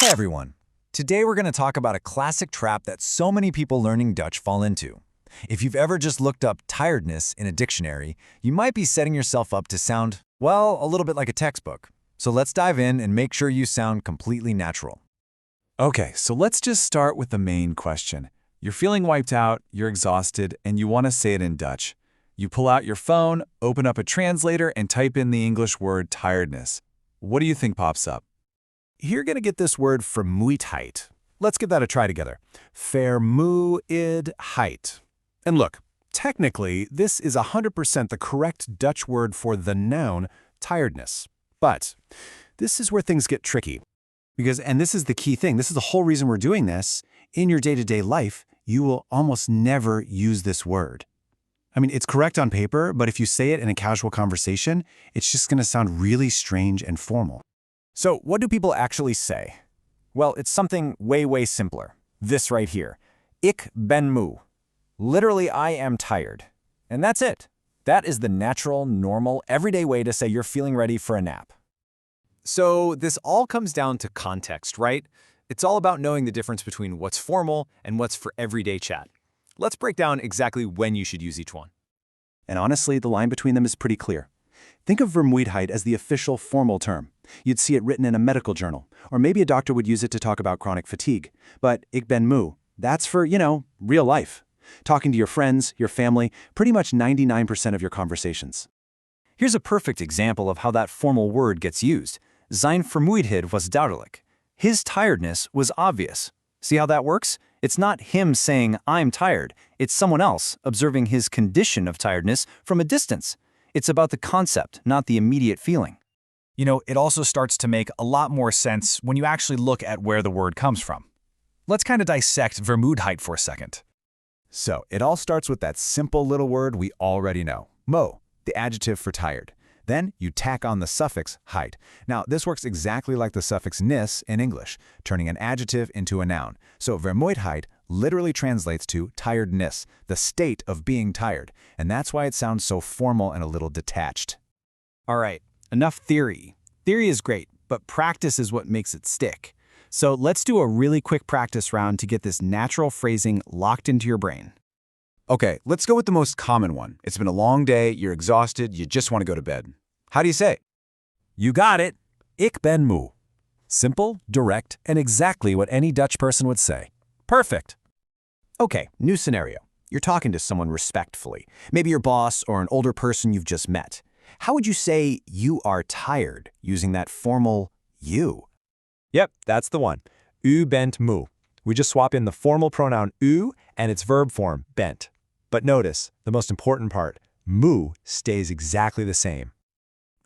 everyone. Today we're going to talk about a classic trap that so many people learning Dutch fall into. If you've ever just looked up tiredness in a dictionary, you might be setting yourself up to sound, well, a little bit like a textbook. So let's dive in and make sure you sound completely natural. Okay, so let's just start with the main question. You're feeling wiped out, you're exhausted, and you want to say it in Dutch. You pull out your phone, open up a translator, and type in the English word tiredness. What do you think pops up? You're going to get this word Vermoeidheid. Let's give that a try together. Vermoeidheid. And look, technically, this is 100% the correct Dutch word for the noun tiredness. But this is where things get tricky. And this is the key thing, this is the whole reason we're doing this, in your day-to-day life, you will almost never use this word. I mean, it's correct on paper, but if you say it in a casual conversation, it's just going to sound really strange and formal. So what do people actually say? Well, it's something way simpler. This right here. Ik ben moe. Literally, I am tired. And that's it. That is the natural, normal, everyday way to say you're feeling ready for a nap. So this all comes down to context, right? It's all about knowing the difference between what's formal and what's for everyday chat. Let's break down exactly when you should use each one. And honestly, the line between them is pretty clear. Think of Vermoeidheid as the official formal term. You'd see it written in a medical journal, or maybe a doctor would use it to talk about chronic fatigue. But ik ben moe, that's for, real life. Talking to your friends, your family, pretty much 99% of your conversations. Here's a perfect example of how that formal word gets used. Zijn vermoeidheid was duidelijk. His tiredness was obvious. See how that works? It's not him saying, I'm tired. It's someone else observing his condition of tiredness from a distance. It's about the concept, not the immediate feeling. It also starts to make a lot more sense when you actually look at where the word comes from. Let's kind of dissect Vermoeidheid for a second. So, it all starts with that simple little word we already know, mo, the adjective for tired. Then you tack on the suffix heid. Now, this works exactly like the suffix nis in English, turning an adjective into a noun. So Vermoeidheid literally translates to tiredness, the state of being tired. And that's why it sounds so formal and a little detached. All right, enough theory. Theory is great, but practice is what makes it stick. So let's do a really quick practice round to get this natural phrasing locked into your brain. Okay, let's go with the most common one. It's been a long day, you're exhausted, you just want to go to bed. How do you say it? You got it. Ik ben moe. Simple, direct, and exactly what any Dutch person would say. Perfect. Okay, new scenario. You're talking to someone respectfully, maybe your boss or an older person you've just met. How would you say you are tired using that formal you? Yep, that's the one. U bent moe. We just swap in the formal pronoun u and its verb form, bent. But notice, the most important part, moe stays exactly the same.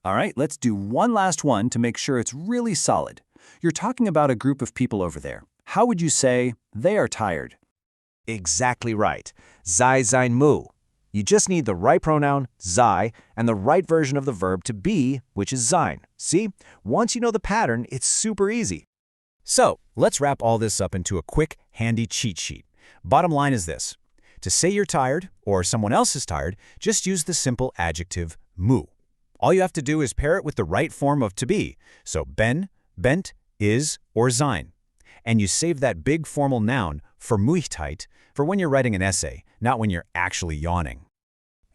All right, let's do one last one to make sure it's really solid. You're talking about a group of people over there. How would you say they are tired? Exactly right. Zij zijn moe. You just need the right pronoun, zij, and the right version of the verb to be, which is zijn. See? Once you know the pattern, it's super easy. So, let's wrap all this up into a quick, handy cheat sheet. Bottom line is this. To say you're tired, or someone else is tired, just use the simple adjective moe. All you have to do is pair it with the right form of to be, so ben, bent, is, or zijn. And you save that big formal noun, vermoeidheid, for when you're writing an essay, not when you're actually yawning.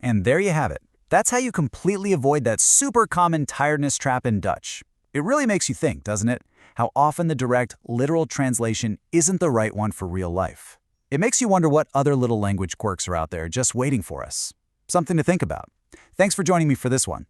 And there you have it. That's how you completely avoid that super common tiredness trap in Dutch. It really makes you think, doesn't it? How often the direct, literal translation isn't the right one for real life. It makes you wonder what other little language quirks are out there just waiting for us. Something to think about. Thanks for joining me for this one.